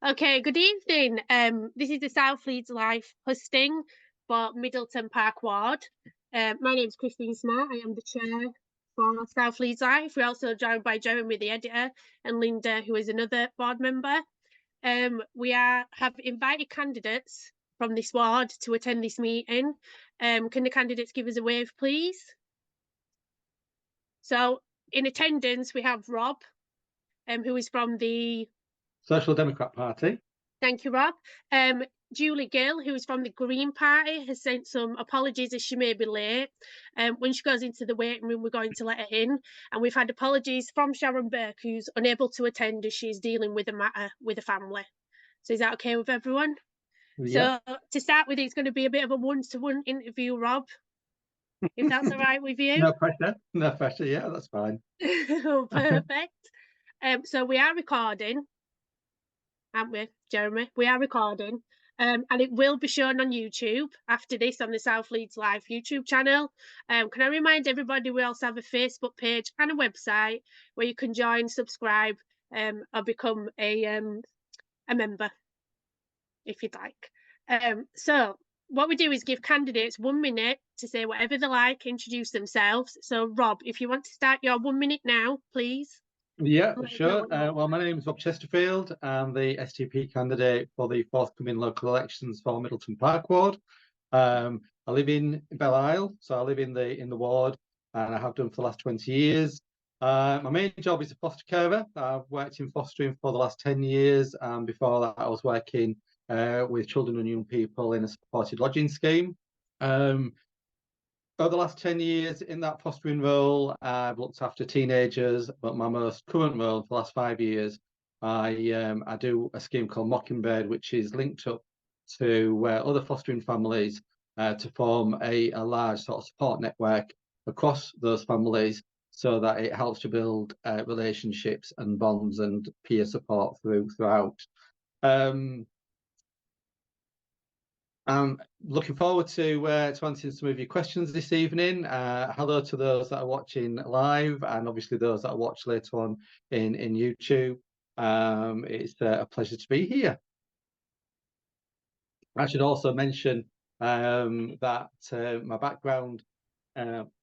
Okay, good evening. This is the South Leeds Life hosting for Middleton Park Ward. My name is Christine Smart. I am the chair for South Leeds Life. We're also joined by Jeremy, the editor, and Linda, who is another board member. Have invited candidates from this ward to attend this meeting. Can the candidates give us a wave, please? So, in attendance, we have Rob, who is from the Social Democrat Party. Thank you, Rob. Julie Gill, who is from the Green Party, has sent some apologies as she may be late. When she goes into the waiting room, we're going to let her in. And we've had apologies from Sharon Burke, who's unable to attend as she's dealing with a matter with a family. So is that okay with everyone? Yeah. So to start with, it's going to be a bit of a one-to-one interview, Rob, if that's all right with you. No pressure. No pressure. Yeah, that's fine. Oh, perfect. So we are recording, aren't we, Jeremy? We are recording. And it will be shown on YouTube after this on the South Leeds Live YouTube channel. Can I remind everybody we also have a Facebook page and a website where you can join, subscribe, or become a member if you'd like. So what we do is give candidates 1 minute to say whatever they like, introduce themselves. So Rob, if you want to start your 1 minute now, please. Yeah, sure. Well, my name is Rob Chesterfield. I'm the STP candidate for the forthcoming local elections for Middleton Park Ward. I live in Belle Isle, so I live in the ward, and I have done for the last 20 years. My main job is a foster carer. I've worked in fostering for the last 10 years, and before that, I was working with children and young people in a supported lodging scheme. Over the last 10 years in that fostering role, I've looked after teenagers, but my most current role for the last 5 years, I do a scheme called Mockingbird, which is linked up to other fostering families to form a large sort of support network across those families so that it helps to build relationships and bonds and peer support throughout. I'm looking forward to answering some of your questions this evening. Hello to those that are watching live, and obviously those that watch later on in YouTube. It's a pleasure to be here. I should also mention that my background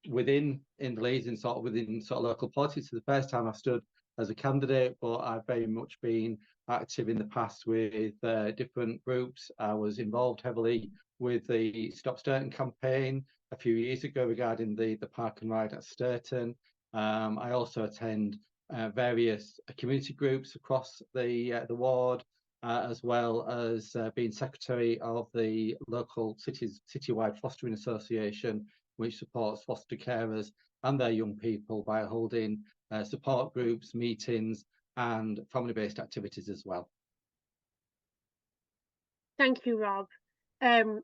within Leeds and within local politics is the first time I've stood as a candidate, but I've very much been active in the past with different groups. I was involved heavily with the Stop Sturton campaign a few years ago regarding the park and ride at Sturton. I also attend various community groups across the ward, as well as being secretary of the local citywide fostering association, which supports foster carers and their young people by holding support groups, meetings, and family-based activities as well. Thank you, Rob. So I'm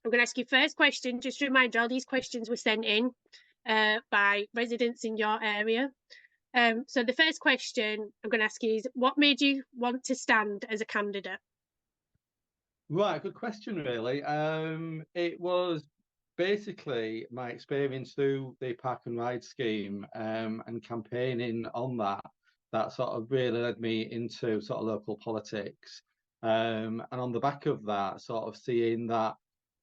going to ask you first question. Just a reminder, all these questions were sent in by residents in your area. So the first question I'm going to ask you is, what made you want to stand as a candidate? Right, good question, really. It was basically my experience through the Park and Ride scheme and campaigning on that sort of really led me into sort of local politics. And on the back of that, sort of seeing that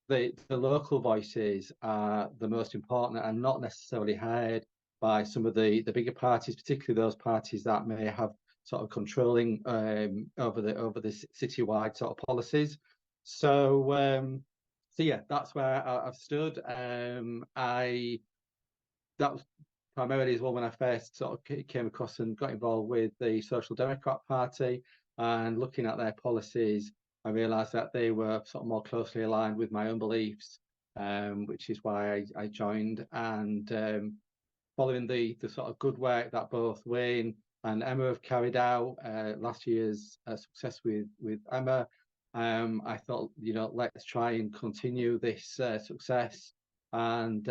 the local voices are the most important and not necessarily heard by some of the bigger parties, particularly those parties that may have sort of controlling over the citywide sort of policies. So yeah, that's where I've stood. That was primarily as well when I first sort of came across and got involved with the Social Democrat Party, and looking at their policies, I realised that they were sort of more closely aligned with my own beliefs, which is why I joined. And following the sort of good work that both Wayne and Emma have carried out, last year's success with Emma, I thought, let's try and continue this success and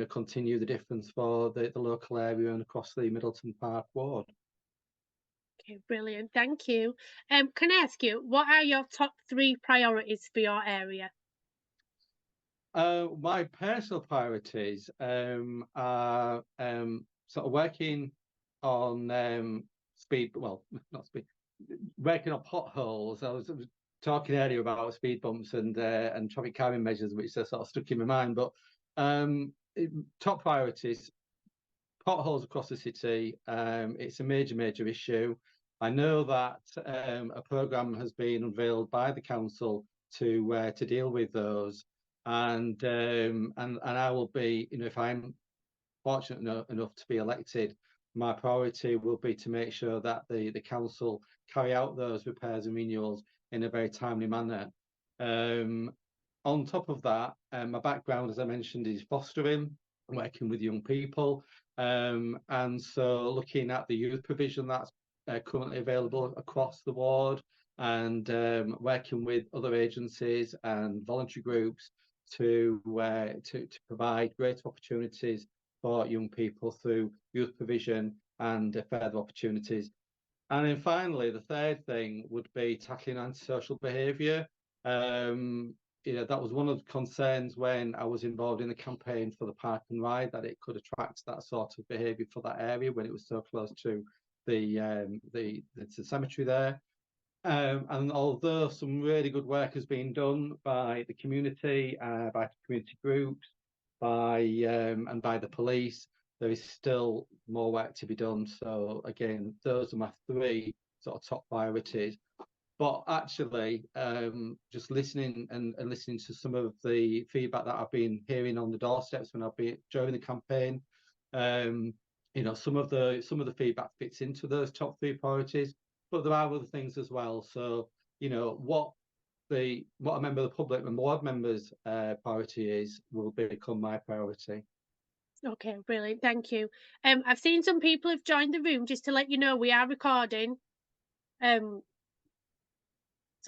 continue the difference for the local area and across the Middleton Park ward. Okay, brilliant. Thank you. Can I ask you, what are your top 3 priorities for your area? My personal priorities are sort of working on speed, well, not speed, working on potholes. I was talking earlier about speed bumps and traffic calming measures, which are sort of stuck in my mind. But top priorities: potholes across the city. It's a major issue. I know that a programme has been unveiled by the council to deal with those, and I will be, if I'm fortunate enough to be elected, my priority will be to make sure that the council carry out those repairs and renewals in a very timely manner. On top of that, my background, as I mentioned, is fostering, working with young people, and so looking at the youth provision that's currently available across the ward, and working with other agencies and voluntary groups to provide greater opportunities for young people through youth provision and further opportunities. And then finally, the third thing would be tackling antisocial behaviour. That was one of the concerns when I was involved in the campaign for the Park and Ride, that it could attract that sort of behaviour for that area when it was so close to the cemetery there. And although some really good work has been done by the community, by community groups, and by the police, there is still more work to be done. So again, those are my three sort of top priorities. But actually, just listening and listening to some of the feedback that I've been hearing on the doorsteps when I've been during the campaign, some of the feedback fits into those top three priorities, but there are other things as well. So, what a member of the public and ward members' priority is will become my priority. Okay, brilliant. Thank you. I've seen some people have joined the room. Just to let you know, we are recording. So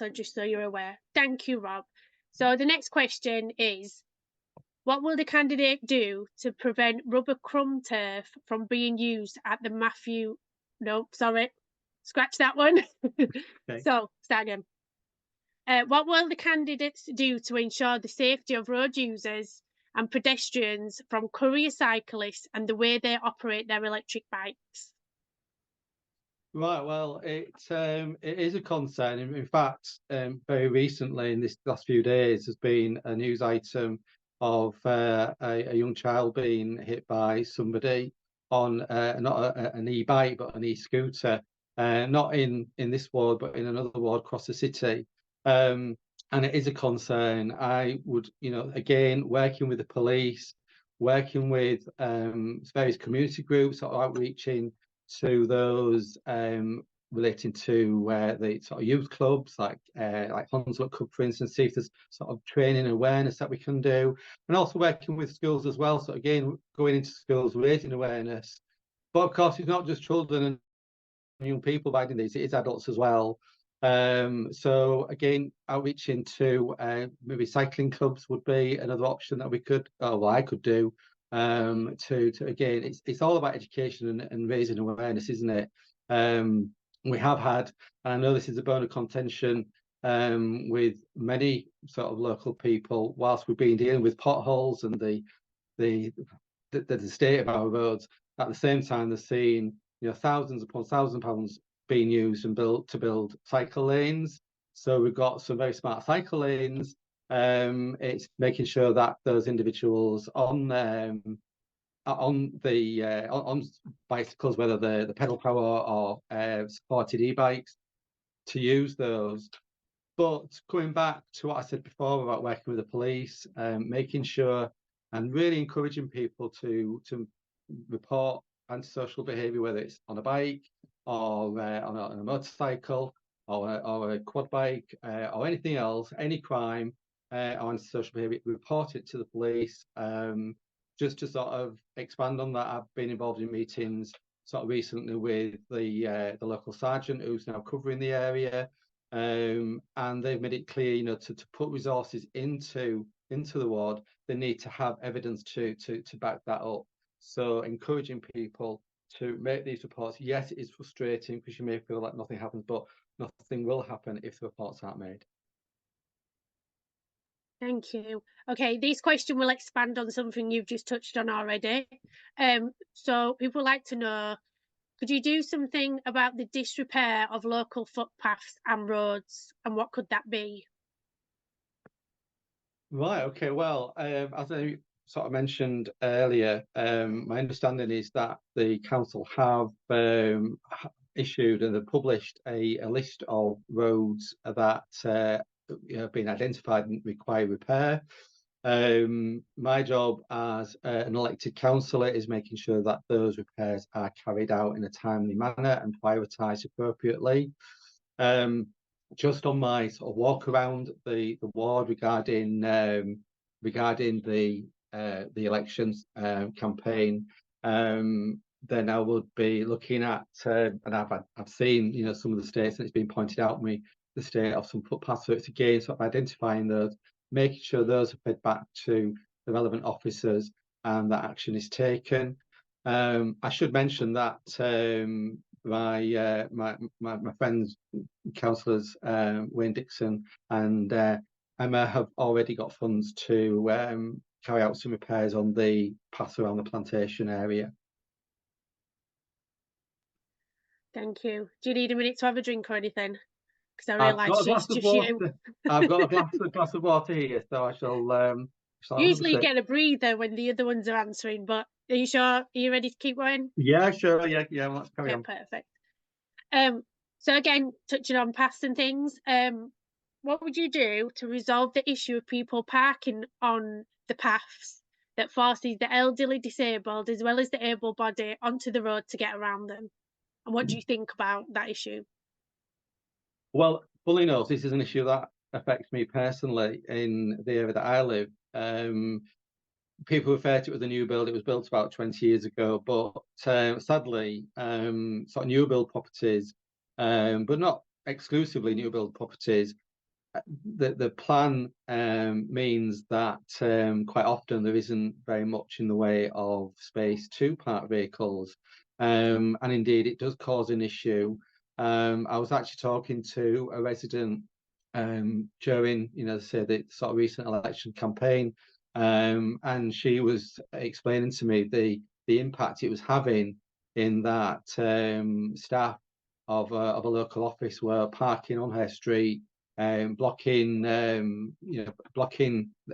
just so you're aware. Thank you, Rob. So the next question is, what will the candidate do to prevent rubber crumb turf from being used at the Matthew? No, sorry, scratch that one. Okay. So start again. What will the candidates do to ensure the safety of road users and pedestrians from courier cyclists and the way they operate their electric bikes? Right, well, it is a concern. In fact, very recently, in this last few days, there's been a news item of a young child being hit by somebody on not an e-bike but an e-scooter, not in this ward but in another ward across the city. And it is a concern. I would, again, working with the police, working with various community groups, or outreaching to those relating to the sort of youth clubs like Hunslet Club, for instance, see if there's sort of training and awareness that we can do, and also working with schools as well. So again, going into schools, raising awareness. But of course, it's not just children and young people riding these; it is adults as well. So again, outreaching to maybe cycling clubs would be another option that we could, I could do. To again, it's all about education and raising awareness, isn't it? We have had, and I know this is a bone of contention with many sort of local people, whilst we've been dealing with potholes and the state of our roads. At the same time, they're seeing thousands upon thousands of pounds being used and built to build cycle lanes. So we've got some very smart cycle lanes. It's making sure that those individuals on bicycles, whether the pedal power or supported e-bikes, to use those. But coming back to what I said before about working with the police, making sure and really encouraging people to report antisocial behaviour, whether it's on a bike or on a motorcycle or a quad bike or anything else, any crime or antisocial behaviour, report it to the police. Just to sort of expand on that, I've been involved in meetings sort of recently with the local sergeant who's now covering the area. And they've made it clear, to put resources into the ward, they need to have evidence to back that up. So encouraging people to make these reports. Yes, it is frustrating because you may feel like nothing happens, but nothing will happen if the reports aren't made. Thank you. Okay, this question will expand on something you've just touched on already. So people like to know, Could you do something about the disrepair of local footpaths and roads, and what could that be? Right. Okay. Well, as I sort of mentioned earlier, my understanding is that the council have issued and have published a list of roads that have been identified and require repair. My job as an elected councillor is making sure that those repairs are carried out in a timely manner and prioritised appropriately. Just on my sort of walk around the ward regarding the elections campaign, then I would be looking at and I've seen some of the states, and it's been pointed out to me the state of some footpaths. So it's again sort of identifying those, making sure those are fed back to the relevant officers and that action is taken. I should mention that my friends, councillors Wayne Dixon and Emma, have already got funds to carry out some repairs on the path around the plantation area. Thank you. Do you need a minute to have a drink or anything? Because I I've got realise a glass it's of just you. water. I've got a glass of water here, so I shall have another Usually you sip. get a breather when the other ones are answering, but are you sure? Are you ready to keep going? Yeah, sure. Yeah. Well, let's carry Okay, on. perfect. So again, touching on paths and things, what would you do to resolve the issue of people parking on the paths that forces the elderly, disabled, as well as the able-bodied onto the road to get around them? And what do you think about that issue? Well, fully knows this is an issue that affects me personally in the area that I live. People refer to it as a new build. It was built about 20 years ago, but sadly, sort of new build properties, but not exclusively new build properties. The plan means that quite often there isn't very much in the way of space to park vehicles, and indeed it does cause an issue. I was actually talking to a resident during, say the sort of recent election campaign, and she was explaining to me the impact it was having in that staff of a local office were parking on her street, blocking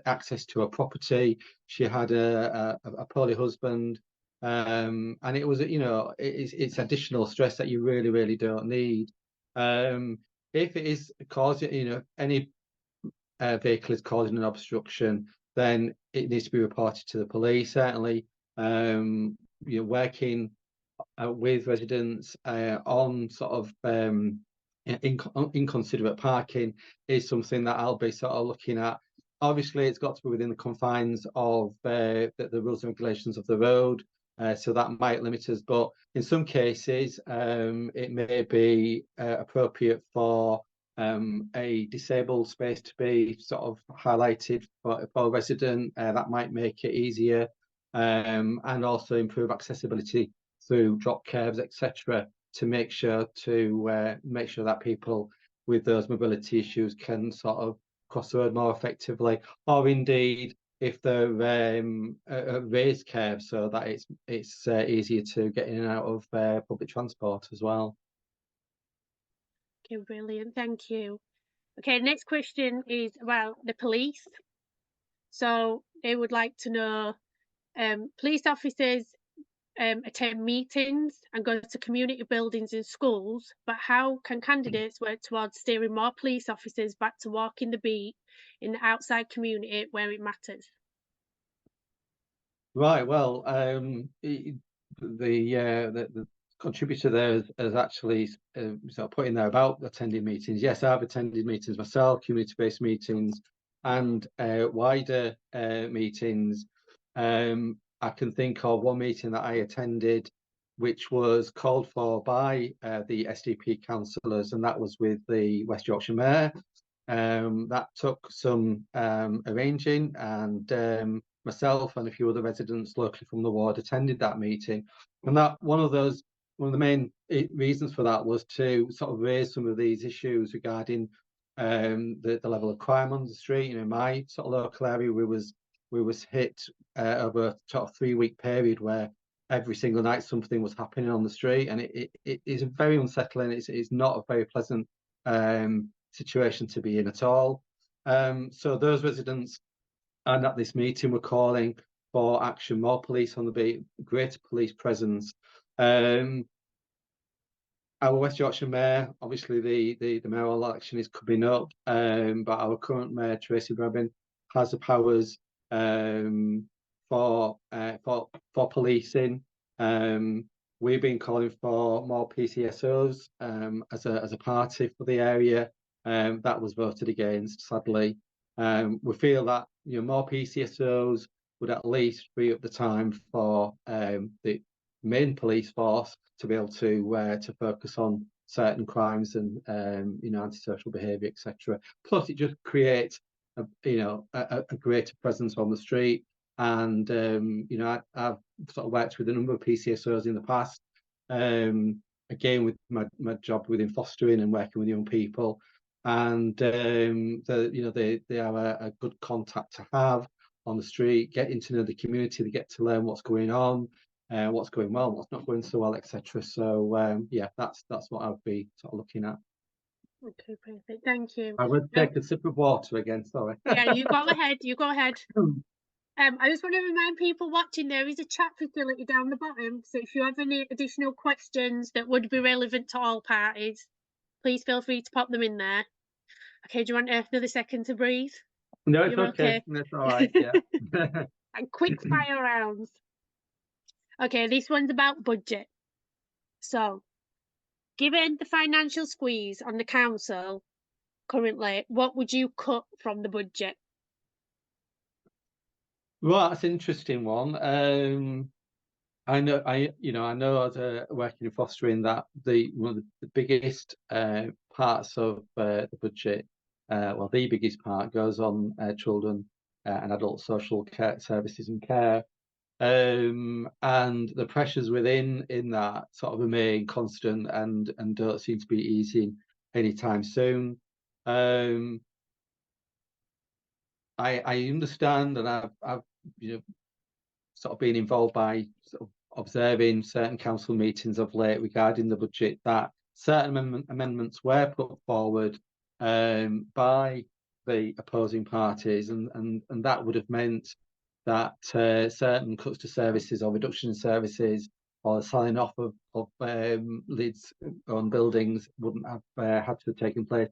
access to a property. She had a poorly husband, and it was it's additional stress that you really don't need. If it is causing, any vehicle is causing an obstruction, then it needs to be reported to the police. Certainly, working with residents on sort of inconsiderate parking is something that I'll be sort of looking at. Obviously, it's got to be within the confines of the rules and regulations of the road, so that might limit us. But in some cases, it may be appropriate for a disabled space to be sort of highlighted for a resident. That might make it easier and also improve accessibility through drop curbs, etc., to make sure that people with those mobility issues can sort of cross the road more effectively, or indeed if they're raised curbs so that it's easier to get in and out of public transport as well. Okay, brilliant. Thank you. Okay, next question is about the police. So they would like to know, police officers attend meetings and go to community buildings and schools, but how can candidates work towards steering more police officers back to walking the beat in the outside community where it matters? Right. Well, the contributor there has actually sort of put in there about attending meetings. Yes, I've attended meetings myself, community-based meetings, and wider meetings. I can think of one meeting that I attended, which was called for by the SDP councillors, and that was with the West Yorkshire Mayor. That took some arranging, and myself and a few other residents locally from the ward attended that meeting. And that one of the main reasons for that was to sort of raise some of these issues regarding the level of crime on the street. My sort of local area, we was hit over a sort of 3-week period where every single night something was happening on the street, and it is very unsettling. It's not a very pleasant situation to be in at all. So those residents and at this meeting were calling for action, more police on the beat, greater police presence. Our West Yorkshire Mayor, obviously the mayoral election is coming up, but our current Mayor, Tracy Brabin, has the powers for policing. We've been calling for more PCSOs as a party for the area. That was voted against, sadly. We feel that more PCSOs would at least free up the time for the main police force to be able to focus on certain crimes and antisocial behaviour, etc. Plus, it just creates a greater presence on the street. And I've sort of worked with a number of PCSOs in the past. Again, with my job within fostering and working with young people, and they are a good contact to have on the street, getting to know the community, they get to learn what's going on, what's going well, what's not going so well, etc. So yeah, that's what I'd be sort of looking at. Okay, perfect. Thank you. I would take a sip of water again. Sorry. Yeah, you go ahead. You go ahead. I just want to remind people watching there is a chat facility down the bottom. So if you have any additional questions that would be relevant to all parties, please feel free to pop them in there. Okay, do you want another second to breathe? No, it's You're okay. That's all right. Yeah. And quick fire rounds. Okay, this one's about budget. So, given the financial squeeze on the council currently, what would you cut from the budget? Well, that's an interesting one. I know as working in fostering that one of the biggest parts of the budget, well, the biggest part goes on children and adult social care services and care. And the pressures within in that sort of remain constant and don't seem to be easing anytime soon. I understand, and I've sort of been involved by sort of observing certain council meetings of late regarding the budget, that certain amendments were put forward by the opposing parties, and that would have meant that certain cuts to services or reduction in services or selling off of Leeds owned buildings wouldn't have had to have taken place.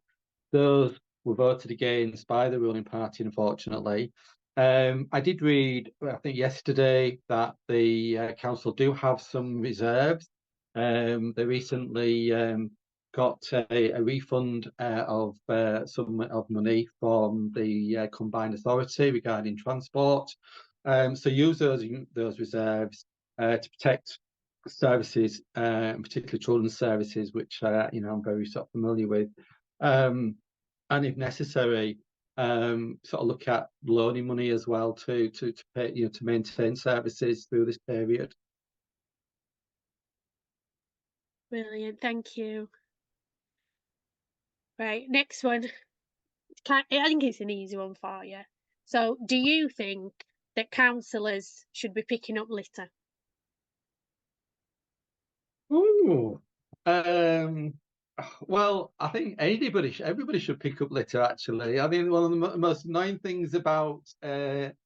Those were voted against by the ruling party, unfortunately. I did read, I think yesterday, that the council do have some reserves. They recently got a refund of some of money from the combined authority regarding transport. So use those reserves to protect services, particularly children's services, which I'm very sort of familiar with. And if necessary, sort of look at loaning money as well to pay, to maintain services through this period. Brilliant, thank you. Right, next one. I think it's an easy one for you. So, do you think that councillors should be picking up litter? Ooh. Well, I think everybody should pick up litter. Actually, I mean, one of the most annoying things about it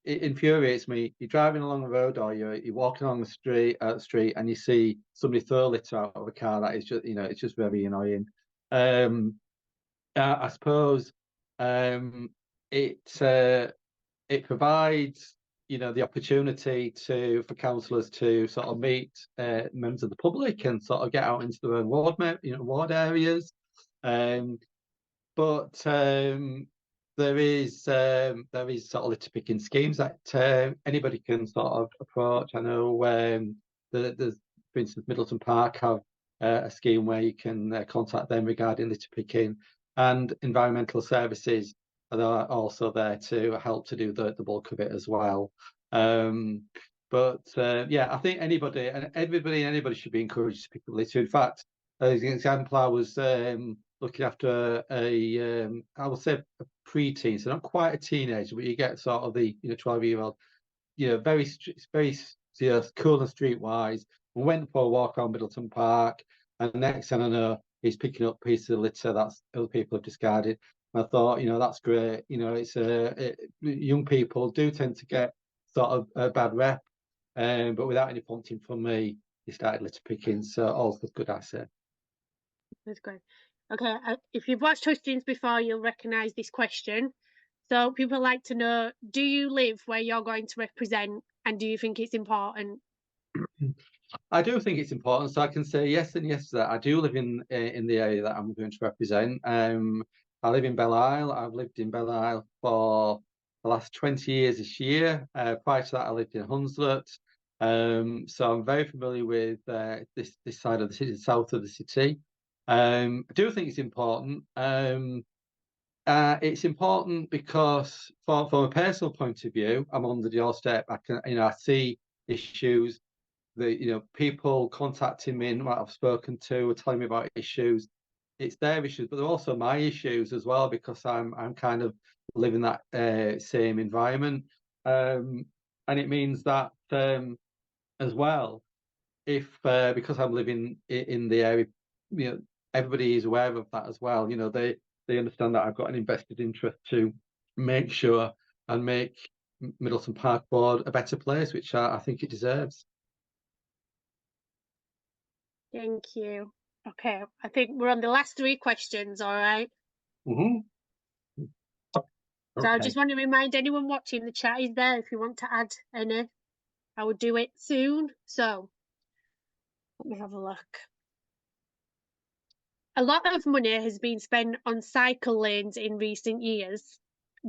infuriates me. You're driving along the road, or you're walking along the street, and you see somebody throw litter out of a car. That is just, it's just very annoying. I suppose it provides the opportunity for councillors to sort of meet members of the public and sort of get out into their own ward areas. But there is sort of litter picking schemes that anybody can sort of approach. I know there's, for instance, Middleton Park have a scheme where you can contact them regarding litter picking, and environmental services are also there to help to do the bulk of it as well. But yeah, I think anybody should be encouraged to pick up litter. In fact, as an example, I was looking after I would say a pre-teen, so not quite a teenager, but you get sort of the 12-year-old, very cool and streetwise. We went for a walk around Middleton Park, and the next thing I know, he's picking up pieces of litter that's other people have discarded. And I thought, that's great. It's young people do tend to get sort of a bad rep, but without any prompting from me, he started litter picking. So all's good, I say. That's great. Okay, if you've watched Hustings before, you'll recognise this question. So people like to know, do you live where you're going to represent, and do you think it's important? I do think it's important, so I can say yes and yes to that. I do live in the area that I'm going to represent. I live in Belle Isle. I've lived in Belle Isle for the last 20 years this year. Prior to that, I lived in Hunslet. So I'm very familiar with this side of the city, south of the city. I do think it's important. It's important because, from a personal point of view, I'm on the doorstep. I see issues. People contacting me and what I've spoken to are telling me about issues. It's their issues, but they're also my issues as well, because I'm kind of living that same environment, and it means that as well, if because I'm living in the area, everybody is aware of that as well. They understand that I've got an invested interest to make sure and make Middleton Park Board a better place, which I think it deserves. Thank you. Okay, I think we're on the last 3 questions, all right? Mm-hmm. So I Okay. just want to remind anyone watching, the chat is there if you want to add any. I will do it soon. So let me have a look. A lot of money has been spent on cycle lanes in recent years.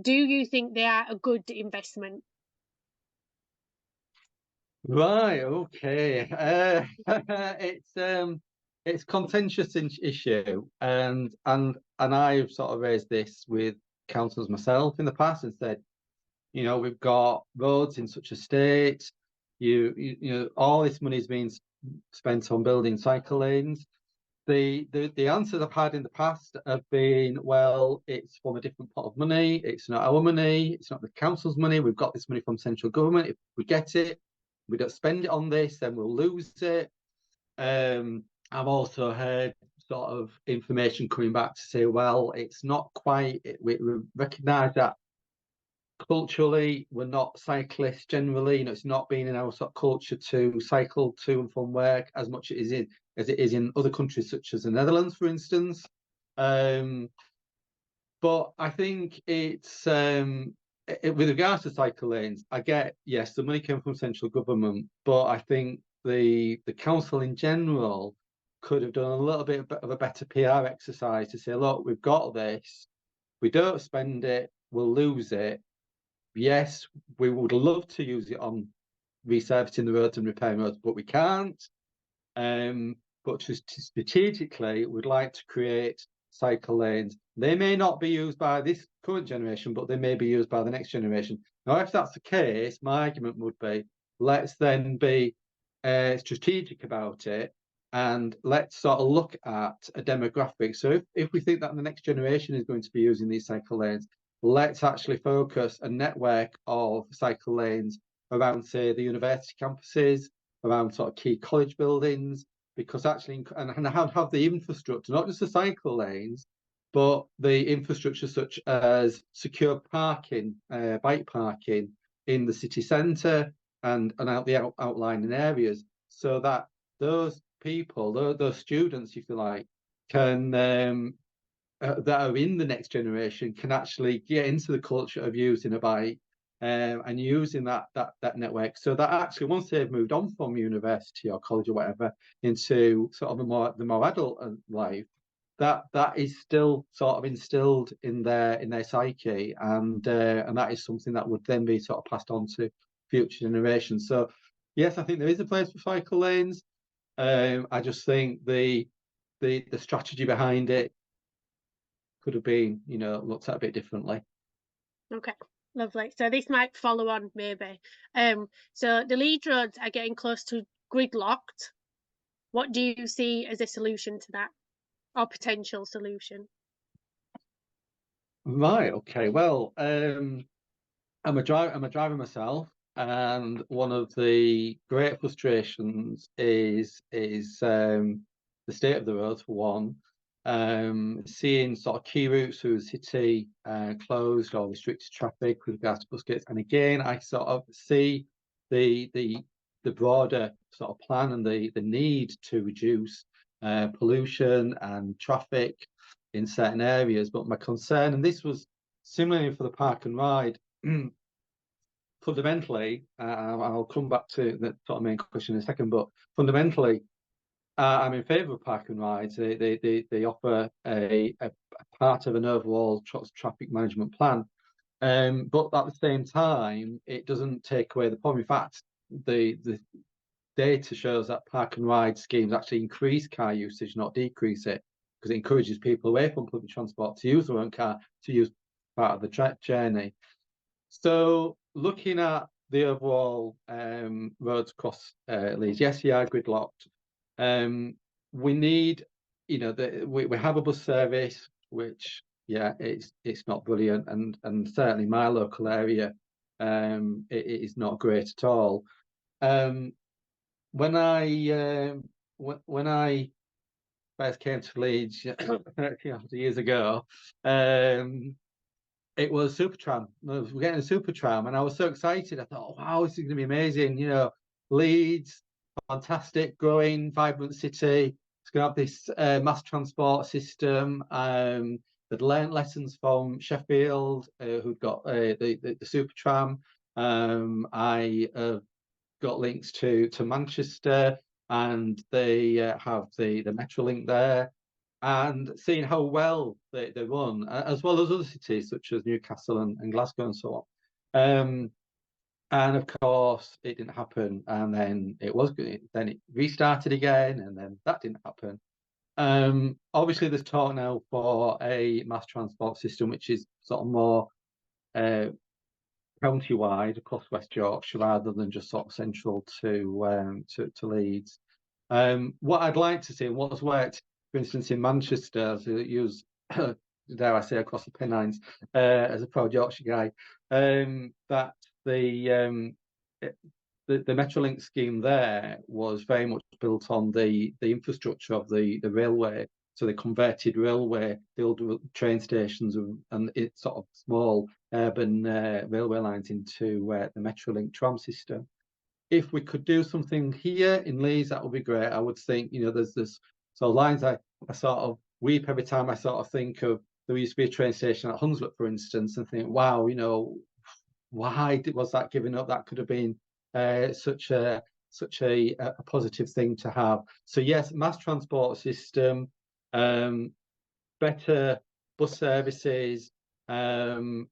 Do you think they are a good investment? Right, okay. It's contentious issue, and I've sort of raised this with councils myself in the past and said, we've got roads in such a state, all this money is being spent on building cycle lanes. The answers I've had in the past have been, well, it's from a different pot of money, it's not our money, it's not the council's money, we've got this money from central government. If we get it, we don't spend it on this, then we'll lose it. I've also heard sort of information coming back to say, well, it's not quite, we recognise that culturally we're not cyclists generally. It's not been in our sort of culture to cycle to and from work as much as it is in other countries such as the Netherlands, for instance. But I think it's with regards to cycle lanes, I get, yes, the money came from central government, but I think the council in general could have done a little bit of a better PR exercise to say, look, we've got this, we don't spend it, we'll lose it. Yes, we would love to use it on resurfacing the roads and repairing roads, but we can't. But strategically, we'd like to create cycle lanes. They may not be used by this current generation, but they may be used by the next generation. Now, if that's the case, my argument would be, let's then be strategic about it, and let's sort of look at a demographic. So if we think that the next generation is going to be using these cycle lanes, let's actually focus a network of cycle lanes around, say, the university campuses, around sort of key college buildings, because actually, and have the infrastructure, not just the cycle lanes, but the infrastructure such as secure parking, bike parking in the city centre and out the outlying areas, so that those people, those students, if you like, can that are in the next generation can actually get into the culture of using a bike and using that network, so that actually once they've moved on from university or college or whatever into sort of the more adult life, that is still sort of instilled in their psyche, and that is something that would then be sort of passed on to future generations. So yes, I think there is a place for cycle lanes. I just think the strategy behind it could have been, looked at a bit differently. Okay, lovely. So this might follow on maybe. So the Leeds roads are getting close to gridlocked. What do you see as a solution to that, or potential solution? Right. Okay. Well, I'm a driver myself. and one of the great frustrations is the state of the roads for one. Seeing sort of key routes through the city closed or restricted traffic with regards to bus gates. And again, I sort of see the broader sort of plan and the need to reduce pollution and traffic in certain areas. But my concern, and this was similarly for the park and ride, fundamentally, I'll come back to the sort of main question in a second, but fundamentally, I'm in favour of park and rides. They offer a part of an overall traffic management plan. But at the same time, it doesn't take away the problem. In fact, the data shows that park and ride schemes actually increase car usage, not decrease it, because it encourages people away from public transport to use their own car to use part of the journey. So looking at the overall roads across Leeds, yes, you are gridlocked. We need, we have a bus service, which it's not brilliant, and certainly my local area, it is not great at all. When I first came to Leeds 30 years ago, it was super tram. We're getting a super tram, and I was so excited. I thought, oh, wow, this is going to be amazing. Leeds, fantastic, growing, vibrant city. It's going to have this mass transport system. They'd learned lessons from Sheffield, who'd got the super tram. I got links to Manchester, and they have the Metrolink there. And seeing how well they run, as well as other cities such as Newcastle and Glasgow and so on. And of course, it didn't happen. And then then it restarted again, and then that didn't happen. Obviously, there's talk now for a mass transport system, which is sort of more county-wide across West Yorkshire rather than just sort of central to Leeds. What I'd like to see, and what's worked, for instance, in Manchester, to use, dare I say, across the Pennines, as a proud Yorkshire guy, that the Metrolink scheme there was very much built on the infrastructure of the railway. So they converted railway, the old train stations and it's sort of small urban railway lines into the Metrolink tram system. If we could do something here in Leeds, that would be great. I would think, there's this sort of lines I sort of weep every time I sort of think of, there used to be a train station at Hunslet, for instance, and think, wow, why was that given up? That could have been such a positive thing to have. So yes, mass transport system, better bus services, and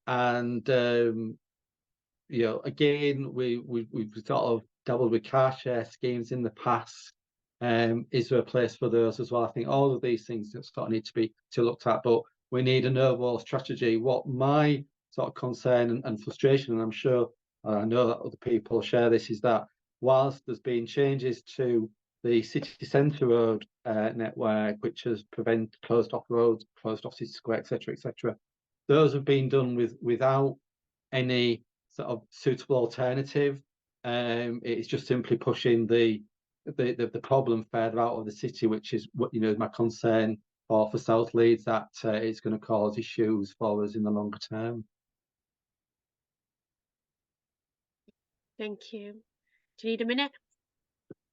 again, we've sort of dabbled with car share schemes in the past. Is there a place for those as well? I think all of these things sort of need to be looked at, but we need an overall strategy. What my sort of concern and frustration, and I'm sure I know that other people share this, is that whilst there's been changes to the city centre road network, which has prevented closed off roads, closed off City Square, etc., those have been done without any sort of suitable alternative. It's just simply pushing the problem further out of the city, which is what my concern for South Leeds, that it's going to cause issues for us in the longer term. Thank you. Do you need a minute?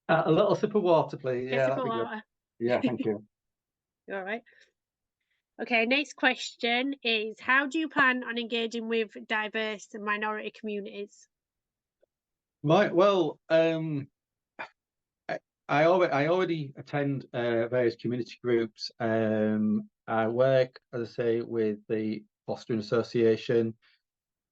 A little sip of water, please. Yeah, sip of water. Yeah, thank you. All right. Okay, next question is, how do you plan on engaging with diverse and minority communities? Well, I already attend various community groups. I work, as I say, with the Fostering Association.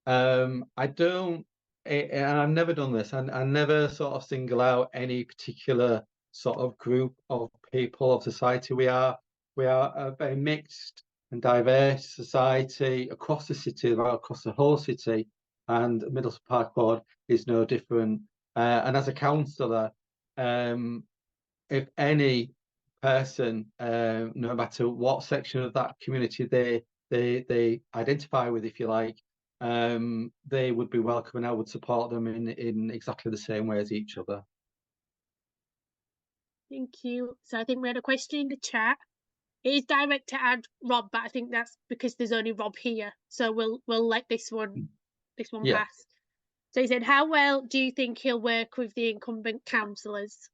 I don't, and I've never done this, and I never sort of single out any particular sort of group of people of society. We are a very mixed and diverse society across the city, across the whole city, and Middleton Park Board is no different. And as a councillor, if any person, no matter what section of that community they identify with, if you like, they would be welcome, and I would support them in exactly the same way as each other. Thank you. So I think we had a question in the chat. It is direct at Rob, but I think that's because there's only Rob here. So we'll let this one Yeah. pass. So he said, how well do you think he'll work with the incumbent councillors?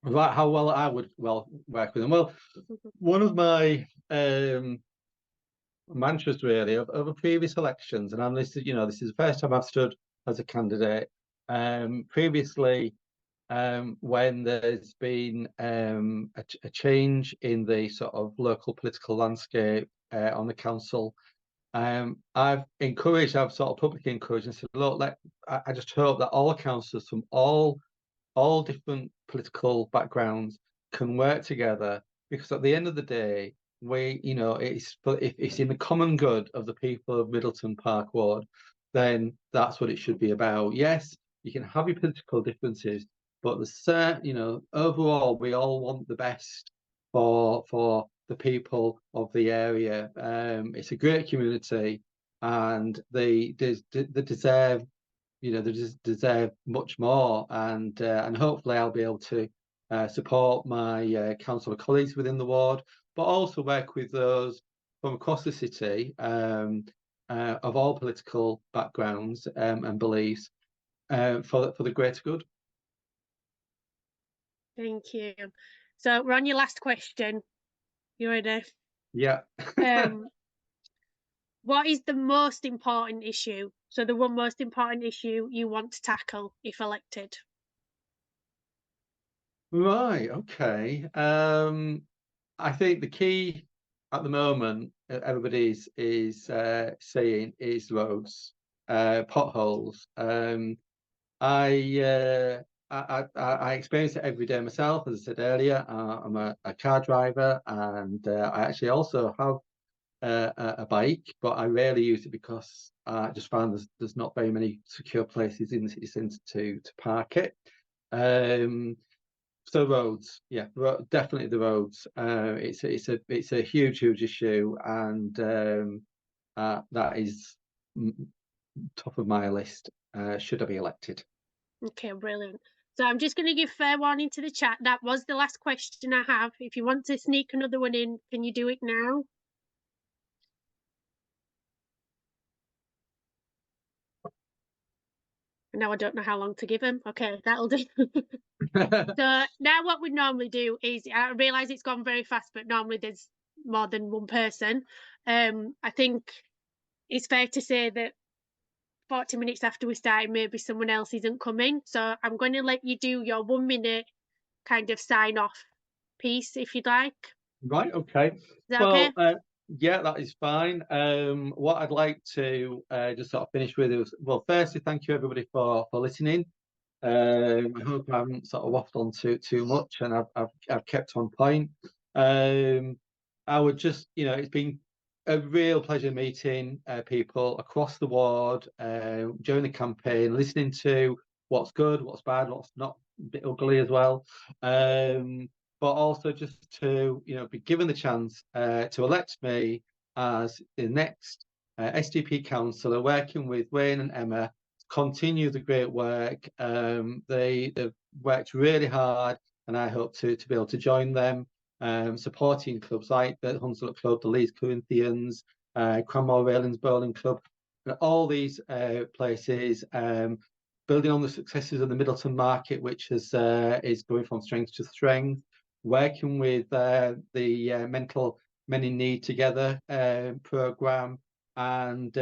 Right, how well I would work with them. Well, one of my mantras really of previous elections, and this is the first time I've stood as a candidate. Previously, when there's been a change in the sort of local political landscape on the council, I've sort of publicly encouraged and said, look, I just hope that all councillors from all different political backgrounds can work together, because at the end of the day, if it's in the common good of the people of Middleton Park Ward, then that's what it should be about. Yes, you can have your political differences, but overall, we all want the best for the people of the area. It's a great community, and they deserve they just deserve much more, and hopefully I'll be able to support my councillor colleagues within the ward, but also work with those from across the city of all political backgrounds and beliefs for the greater good. Thank you. So we're on your last question. You ready? Yeah. What is the most important issue? So the one most important issue you want to tackle if elected? Right. Okay. I think the key at the moment everybody is saying is roads, potholes. I experience it every day myself. As I said earlier, I'm a car driver, and I actually also have a bike, but I rarely use it because I just find there's not very many secure places in the city centre to park it. So roads, yeah, definitely the roads. It's a huge issue, and that is top of my list. Should I be elected? Okay, brilliant. So I'm just going to give fair warning to the chat. That was the last question I have. If you want to sneak another one in, can you do it now? Now I don't know how long to give him. Okay, that'll do. So now what we normally do is, I realise it's gone very fast, but normally there's more than one person. I think it's fair to say that 40 minutes after we started, maybe someone else isn't coming. So I'm going to let you do your 1 minute kind of sign off piece if you'd like. Right, okay. Is that Well, okay? yeah, that is fine. What I'd like to just sort of finish with is, well, firstly, thank you everybody for listening. I hope I haven't sort of waffled on too much, and I've kept on point. I would just, it's been a real pleasure meeting people across the ward during the campaign, listening to what's good, what's bad, what's not, a bit ugly as well. But also just to be given the chance to elect me as the next SDP councillor, working with Wayne and Emma, continue the great work. They've worked really hard, and I hope to be able to join them, supporting clubs like the Hunslet Club, the Leeds Corinthians, Cranmore Railings Bowling Club, and all these places, building on the successes of the Middleton Market, which is going from strength to strength, working with the Mental Men in Need Together programme, and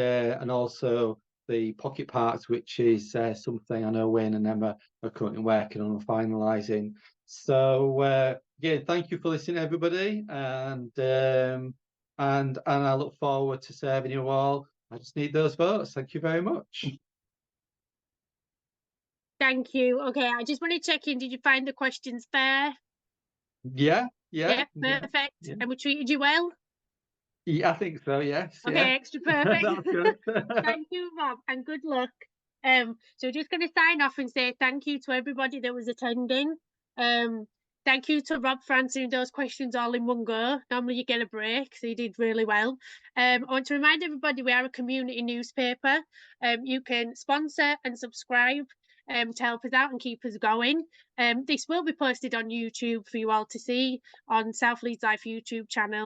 also the pocket parks, which is something I know Wayne and Emma are currently working on and finalising. So yeah, thank you for listening, everybody, and I look forward to serving you all. I just need those votes. Thank you very much. Thank you. Okay, I just want to check in. Did you find the questions fair? Yeah, Perfect. yeah. And we treated you well? Yeah, I think so, yes. Okay, yeah. extra perfect. That's good. Thank you, Rob, and good luck. So we're just going to sign off and say thank you to everybody that was attending. Thank you to Rob for answering those questions all in one go. Normally you get a break, so you did really well. I want to remind everybody we are a community newspaper. You can sponsor and subscribe to help us out and keep us going. This will be posted on YouTube for you all to see on South Leeds Life YouTube channel.